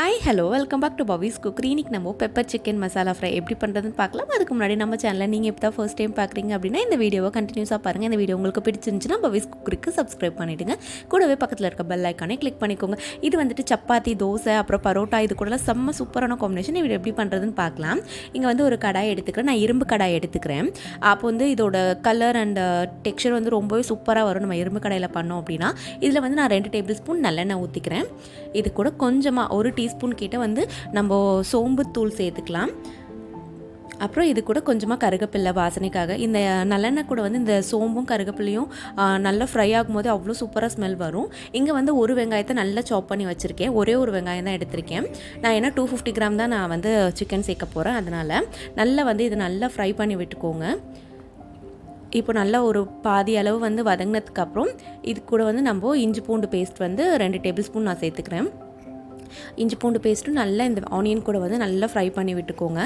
Hi hello welcome back to Pavi's cookery. இன்றைக்கி நம்ம pepper chicken masala fry எப்படி பண்ணுறதுன்னு பார்க்கலாம். அதுக்கு முன்னாடி நம்ம சேனலில் நீங்கள் இப்போ தான் ஃபர்ஸ்ட் டைம் பார்க்குறீங்க அப்படின்னா இந்த வீடியோவை கண்டினியூஸாக பாருங்கள். இந்த வீடியோ உங்களுக்கு பிடிச்சிருந்துச்சுன்னா பவிஸ் குக்கரிக்கு சப்ஸ்கிரைப் பண்ணிவிடுங்க. கூடவே பக்கத்தில் இருக்க பெல் ஐக்கானே கிளிக் பண்ணிக்கோங்க. இது வந்துட்டு சப்பாத்தி, தோசை, அப்புறம் பரோட்டா, இது கூடலாம் செம்ம சூப்பரான காம்பினேஷன். இது எப்படி பண்ணுறதுன்னு பார்க்கலாம். இங்கே வந்து ஒரு கடாய் எடுத்துக்கிறேன். நான் இரும்பு கடாய் எடுத்துக்கிறேன். அப்போ வந்து இதோட கலர் அண்ட் டெக்ஸ்சர் வந்து ரொம்பவே சூப்பராக வரும் நம்ம இரும்பு கடாயில் பண்ணோம் அப்படின்னா. இதில் வந்து நான் 2 டேபிள் ஸ்பூன் நல்லெண்ணெய் ஊற்றிக்கிறேன். இது கூட கொஞ்சமாக 1 டீஸ்பூன் கிட்ட வந்து நம்ம சோம்பு தூள் சேர்த்துக்கலாம். அப்புறம் இது கூட கொஞ்சமாக கருகப்பில்லை வாசனைக்காக. இந்த நல்லெண்ணெய் கூட வந்து இந்த சோம்பும் கருகப்பில்லையும் நல்லா ஃப்ரை ஆகும்போது அவ்வளோ சூப்பராக ஸ்மெல் வரும். இங்கே வந்து ஒரு வெங்காயத்தை நல்லா சாப் பண்ணி வச்சுருக்கேன். ஒரே ஒரு வெங்காயம் தான் எடுத்திருக்கேன். நான் ஏன்னா 250 கிராம் தான் நான் வந்து சிக்கன் சேர்க்க போகிறேன். அதனால் நல்லா வந்து இது நல்லா ஃப்ரை பண்ணி விட்டுக்கோங்க. இப்போ நல்லா ஒரு பாதி அளவு வந்து வதங்கினதுக்கப்புறம் இது கூட வந்து நம்ம இஞ்சி பூண்டு பேஸ்ட் வந்து 2 டேபிள் ஸ்பூன் நான் சேர்த்துக்கிறேன். இஞ்சி பூண்டு பேஸ்ட்டும் நல்லா இந்த ஆனியன் கூட வந்து நல்லா ஃப்ரை பண்ணி விட்டுக்கோங்க.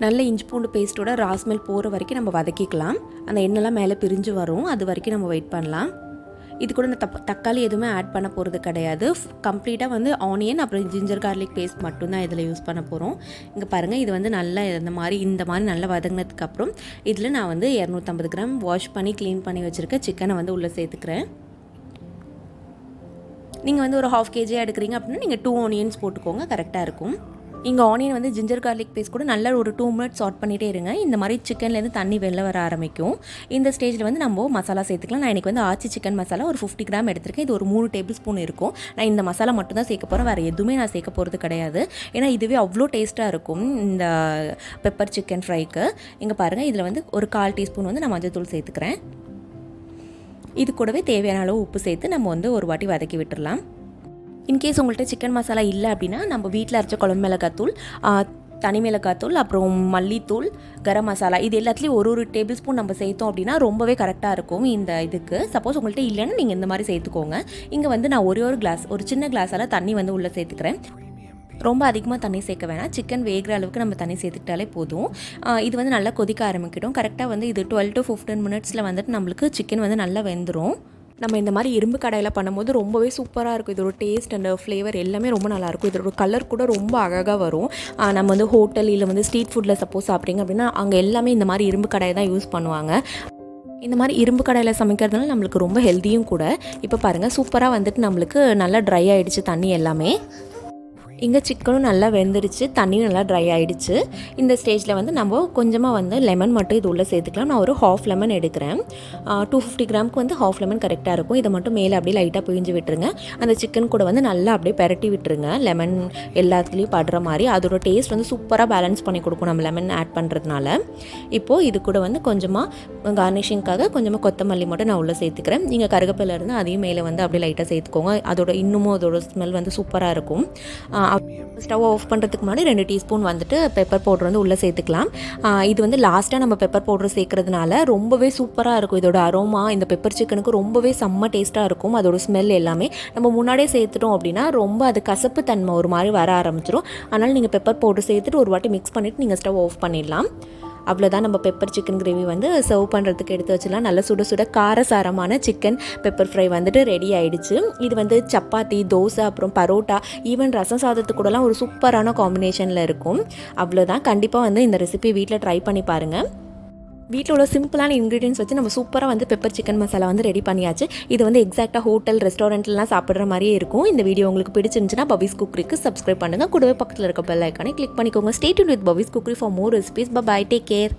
நல்ல இஞ்சி பூண்டு பேஸ்ட்டோட ராஸ்மெல் போகிற வரைக்கும் நம்ம வதக்கிக்கலாம். அந்த எண்ணெய்லாம் மேலே பிரிஞ்சு வரும், அது வரைக்கும் நம்ம வெயிட் பண்ணலாம். இது கூட இந்த தக்காளி எதுவுமே ஆட் பண்ண போகிறது கிடையாது. கம்ப்ளீட்டாக வந்து ஆனியன் அப்புறம் ஜிஞ்சர் கார்லிக் பேஸ்ட் மட்டும்தான் இதில் யூஸ் பண்ண போகிறோம். இங்கே பாருங்கள், இது வந்து நல்லா இந்த மாதிரி நல்லா வதங்கினதுக்கப்புறம் இதில் நான் வந்து 250 கிராம் வாஷ் பண்ணி க்ளீன் பண்ணி வச்சுருக்க சிக்கனை வந்து உள்ளே சேர்த்துக்கிறேன். நீங்கள் வந்து ஒரு 1/2 kg எடுக்கிறீங்க அப்படின்னா நீங்கள் 2 ஆனியன்ஸ் போட்டுக்கோங்க, கரெக்டாக இருக்கும். இங்கே ஆனியன் வந்து ஜிஞ்சர் கார்லிக் பேஸ்ட் கூட நல்லா ஒரு 2 மினிட்ஸ் சாட் பண்ணிகிட்டே இருங்க. இந்த மாதிரி சிக்கன்லேருந்து தண்ணி வெளில வர ஆரம்பிக்கும். இந்த ஸ்டேஜில் வந்து நம்ம மசாலா சேர்த்துக்கலாம். நான் இன்றைக்கி வந்து ஆச்சி சிக்கன் மசாலா ஒரு 50 கிராம் எடுத்திருக்கேன். இது ஒரு 3 டேபிள் ஸ்பூன் இருக்கும். நான் இந்த மசாலா மட்டும் தான் சேர்க்க போகிறேன், வேறு எதுவுமே நான் சேர்க்க போகிறது கிடையாது. ஏன்னா இதுவே அவ்வளோ டேஸ்ட்டாக இருக்கும் இந்த பெப்பர் சிக்கன் ஃப்ரைக்கு. இங்கே பாருங்கள், இதில் வந்து ஒரு 1/4 டீஸ்பூன் வந்து நான் மஞ்சள் தூள் சேர்த்துக்கிறேன். இது கூடவே தேவையான அளவு உப்பு சேர்த்து நம்ம வந்து ஒரு வாட்டி வதக்கி விட்டுடலாம். இன்கேஸ் உங்கள்கிட்ட சிக்கன் மசாலா இல்லை அப்படின்னா நம்ம வீட்டில் அரைச்ச குழம்பு மிளகாத்தூள், தனி மிளகாத்தூள், அப்புறம் மல்லித்தூள், கரம் மசாலா, இது எல்லாத்துலேயும் ஒரு டேபிள் ஸ்பூன் நம்ம சேர்த்தோம் அப்படின்னா ரொம்பவே கரெக்டாக இருக்கும் இந்த இதுக்கு. சப்போஸ் உங்கள்கிட்ட இல்லைன்னா நீங்கள் இந்த மாதிரி சேர்த்துக்கோங்க. இங்கே வந்து நான் ஒரு சின்ன கிளாஸால் தண்ணி வந்து உள்ளே சேர்த்துக்கிறேன். ரொம்ப அதிகமாக தண்ணி சேர்க்க வேணாம். சிக்கன் வேகிற அளவுக்கு நம்ம தண்ணி சேர்த்துக்கிட்டாலே போதும். இது வந்து நல்லா கொதிக்க ஆரம்பிக்கிடும். கரெக்டாக வந்து இது 12 to 15 மினிட்ஸில் வந்துட்டு நம்மளுக்கு சிக்கன் வந்து நல்லா வெந்துடும். நம்ம இந்த மாதிரி இரும்பு கடாயில் பண்ணும்போது ரொம்பவே சூப்பராக இருக்கும். இதோட டேஸ்ட் அண்ட் ஃப்ளேவர் எல்லாமே ரொம்ப நல்லாயிருக்கும். இதோட கலர் கூட ரொம்ப அழகாக வரும். நம்ம வந்து ஹோட்டல் இல்லை வந்து ஸ்ட்ரீட் ஃபுட்டில் சப்போஸ் சாப்பிட்றீங்க அப்படின்னா அங்கே எல்லாமே இந்த மாதிரி இரும்பு கடாயை தான் யூஸ் பண்ணுவாங்க. இந்த மாதிரி இரும்பு கடாயில் சமைக்கிறதுனால நம்மளுக்கு ரொம்ப ஹெல்த்தியும் கூட. இப்போ பாருங்கள், சூப்பராக வந்துட்டு நம்மளுக்கு நல்லா ட்ரை ஆகிடுச்சு தண்ணி எல்லாமே. இங்கே சிக்கனும் நல்லா வெந்துடுச்சு, தண்ணியும் நல்லா ட்ரை ஆகிடுச்சு. இந்த ஸ்டேஜில் வந்து நம்ம கொஞ்சமாக வந்து லெமன் மட்டும் இது உள்ளே சேர்த்துக்கலாம். நான் ஒரு 1/2 லெமன் எடுக்கிறேன். 250 கிராமுக்கு வந்து 1/2 லெமன் கரெக்டாக இருக்கும். இதை மட்டும் மேலே அப்படியே லைட்டாக பிழிஞ்சு விட்டுருங்க. அந்த சிக்கன் கூட வந்து நல்லா அப்படியே பெரட்டி விட்டுருங்க, லெமன் எல்லாத்துலேயும் படுற மாதிரி. அதோட டேஸ்ட் வந்து சூப்பராக பேலன்ஸ் பண்ணி கொடுக்கும் நம்ம லெமன் ஆட் பண்ணுறதுனால. இப்போது இது கூட வந்து கொஞ்சமாக கார்னிஷிங்காக கொஞ்சமாக கொத்தமல்லி மட்டும் நான் உள்ளே சேர்த்துக்கிறேன். நீங்கள் கருகப்பில்லை இருந்தால் அதையும் மேலே வந்து அப்படியே லைட்டாக சேர்த்துக்கோங்க. அதோட ஸ்மெல் வந்து சூப்பராக இருக்கும். ஸ்டவ் ஆஃப் பண்ணுறதுக்கு முன்னாடி 2 டீஸ்பூன் வந்துட்டு பெப்பர் பவுடர் வந்து உள்ளே சேர்த்துக்கலாம். இது வந்து லாஸ்ட்டாக நம்ம பெப்பர் பவுடர் சேர்க்கறதுனால ரொம்பவே சூப்பராக இருக்கும். இதோட அரோமா இந்த பெப்பர் சிக்கனுக்கு ரொம்பவே செம்ம டேஸ்ட்டாக இருக்கும். அதோட ஸ்மெல் எல்லாமே நம்ம முன்னாடியே சேர்த்துட்டோம் அப்படின்னா ரொம்ப அது கசப்பு தன்மை ஒரு மாதிரி வர ஆரம்பிச்சிடும். அதனால் நீங்கள் பெப்பர் பவுடர் சேர்த்துட்டு ஒரு வாட்டி மிக்ஸ் பண்ணிவிட்டு நீங்கள் ஸ்டவ் ஆஃப் பண்ணிடலாம். அவ்வளோதான், நம்ம பெப்பர் சிக்கன் கிரேவி வந்து சர்வ் பண்ணுறதுக்கு எடுத்து வச்சிடலாம். நல்ல சுட சுட காரசாரமான சிக்கன் பெப்பர் ஃப்ரை வந்துட்டு ரெடி ஆகிடுச்சு. இது வந்து சப்பாத்தி, தோசை, அப்புறம் பரோட்டா, ஈவன் ரசம் சாதத்துக்கு கூடலாம் ஒரு சூப்பரான காம்பினேஷனில் இருக்கும். அவ்வளோதான், கண்டிப்பாக வந்து இந்த ரெசிபி வீட்டில் ட்ரை பண்ணி பாருங்கள். வீட்டில் உள்ள சிம்பிளான இன்க்ரீடியன்ஸ் வச்சு நம்ம சூப்பராக வந்து பெப்பர் சிக்கன் மசாலா வந்து ரெடி பண்ணியாச்சு. இது வந்து எக்ஸாக்டாக ஹோட்டல் ரெஸ்டாரண்ட்லாம் சாப்பிட்ற மாதிரியே இருக்கும். இந்த வீடியோ உங்களுக்கு பிடிச்சிருந்துச்சுன்னா பவிஸ் குக்கரிக்கு சப்ஸ்கிரைப் பண்ணுங்கள். கூடவே பக்கத்தில் இருக்க பெல் ஐக்கானை கிளிக் பண்ணிக்கோங்க. Stay tuned with Pavi's cookery for more recipes. Bye, take care.